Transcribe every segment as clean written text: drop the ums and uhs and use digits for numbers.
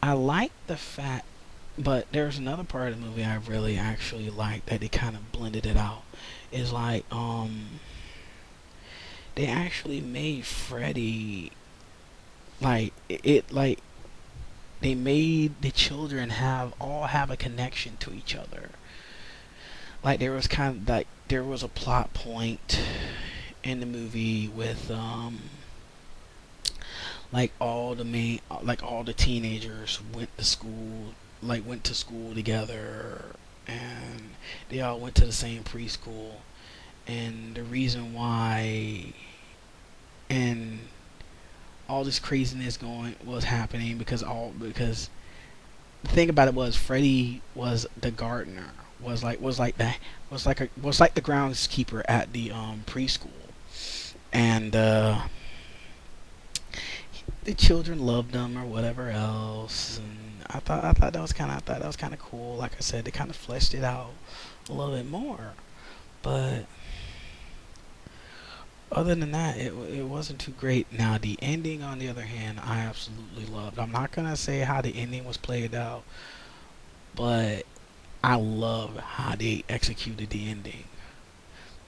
I like the fact, but there's another part of the movie I really actually like that they kind of blended it out. Is like they actually made Freddy like they made the children have a connection to each other. Like there was kind of like there was a plot point in the movie with like all the teenagers went to school together, and they all went to the same preschool. And the reason why and all this craziness going was happening because the thing about it was Freddie was the gardener, was like the groundskeeper at the preschool, and the children loved him or whatever else. And I thought that was kind of cool. Like I said, they kind of fleshed it out a little bit more, but other than that, it wasn't too great. Now the ending, on the other hand, I absolutely loved. I'm not gonna say how the ending was played out, but I love how they executed the ending.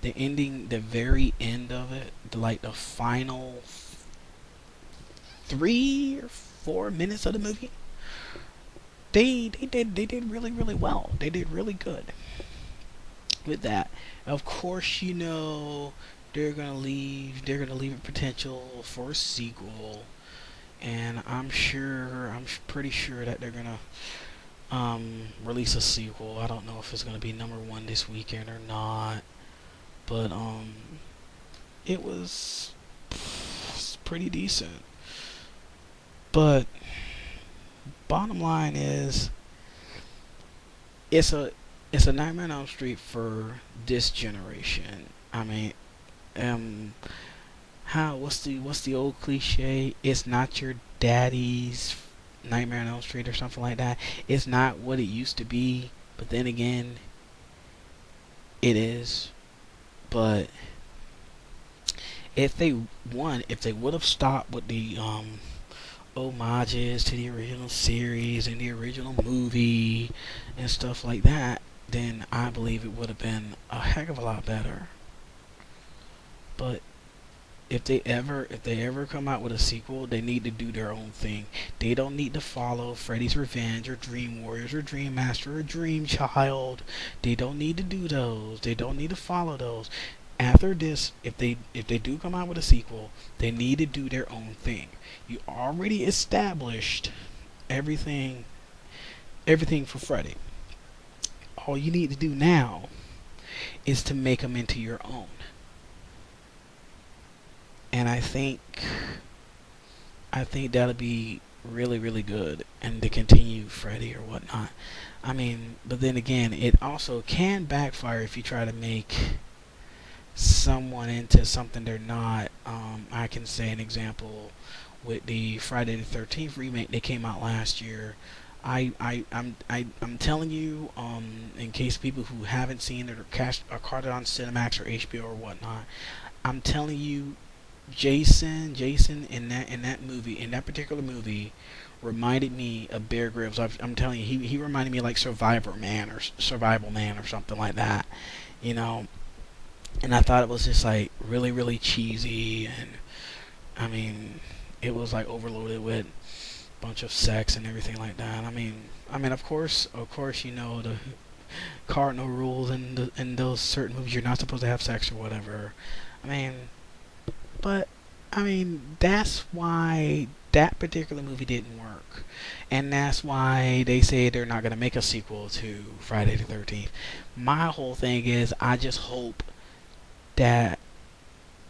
The ending, the very end of it, like the final 3 or 4 minutes of the movie, they did really well. They did really good with that. Of course, they're gonna leave a potential for a sequel, and I'm pretty sure that they're gonna release a sequel. I don't know if it's gonna be number one this weekend or not, but it was pretty decent. But bottom line is, it's a it's a Nightmare on Elm Street for this generation. I mean, um, how what's the old cliche? It's not your daddy's Nightmare on Elm Street or something like that. It's not what it used to be, but then again, it is. But if they would have stopped with the homages to the original series and the original movie and stuff like that, then I believe it would have been a heck of a lot better. But if they ever come out with a sequel, they need to do their own thing. They don't need to follow Freddy's Revenge or Dream Warriors or Dream Master or Dream Child. They don't need to do those. They don't need to follow those. After this, if they do come out with a sequel, they need to do their own thing. You already established everything everything for Freddy. All you need to do now is to make them into your own. And I think that'll be really good, and to continue Freddy or whatnot. I mean, but then again, it also can backfire if you try to make someone into something they're not. I can say an example with the Friday the 13th remake that came out last year. I'm telling you, in case people who haven't seen it or caught it on Cinemax or HBO or whatnot, I'm telling you, Jason in that particular movie, reminded me of Bear Grylls. I'm telling you, he reminded me of like Survival Man or something like that, you know. And I thought it was just like really cheesy, and I mean, it was like overloaded with a bunch of sex and everything like that. I mean, of course, the cardinal rules in those certain movies, you're not supposed to have sex or whatever. I mean, but I mean, that's why that particular movie didn't work, and that's why they say they're not gonna make a sequel to Friday the 13th. My whole thing is, I just hope that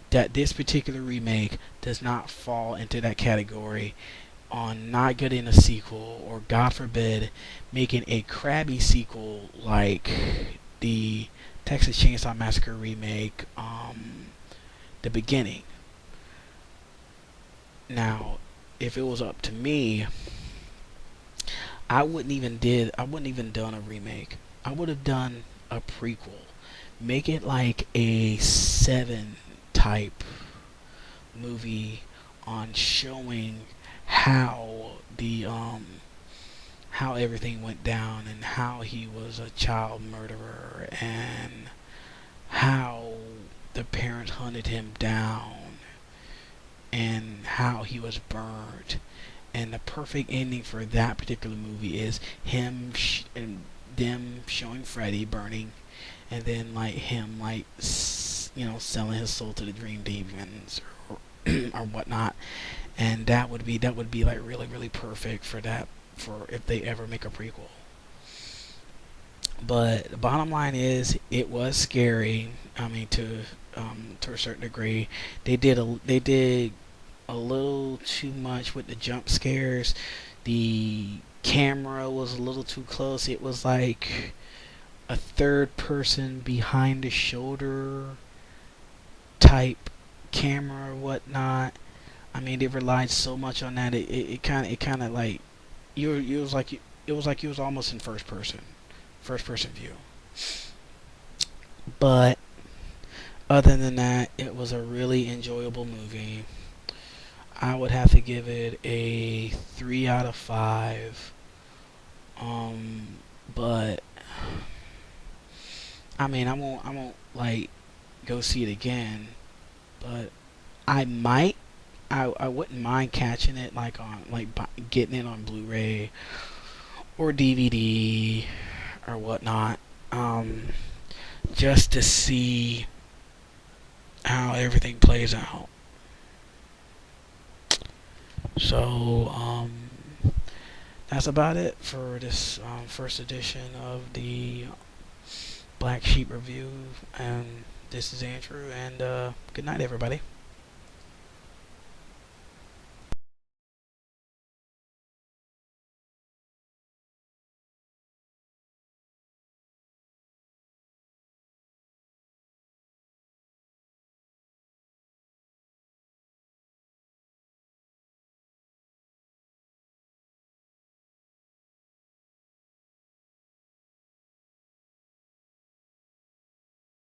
this particular remake does not fall into that category on not getting a sequel, or God forbid, making a crabby sequel like the Texas Chainsaw Massacre remake, The Beginning. Now, if it was up to me, I wouldn't even done a remake. I would have done a prequel. Make it like a Seven type movie on showing how how everything went down and how he was a child murderer and how the parents hunted him down and how he was burned. And the perfect ending for that particular movie is him and them showing Freddy burning, and then like him like selling his soul to the dream demons or, or whatnot. And that would be like really really perfect for that, for if they ever make a prequel. But the bottom line is, it was scary. I mean, to a certain degree, they did a little too much with the jump scares. The camera was a little too close. It was like a third person behind the shoulder type camera or whatnot. I mean, they relied so much on that. It kind of like you was like it was like you was almost in first person view. But other than that, it was a really enjoyable movie. I would have to give it a 3 out of 5. Um, but I mean, I won't like go see it again. But I might. I wouldn't mind catching it like getting it on Blu-ray or DVD or whatnot. Um, just to see how everything plays out. So, that's about it for this first edition of the Black Sheep review. And this is Andrew, and good night, everybody.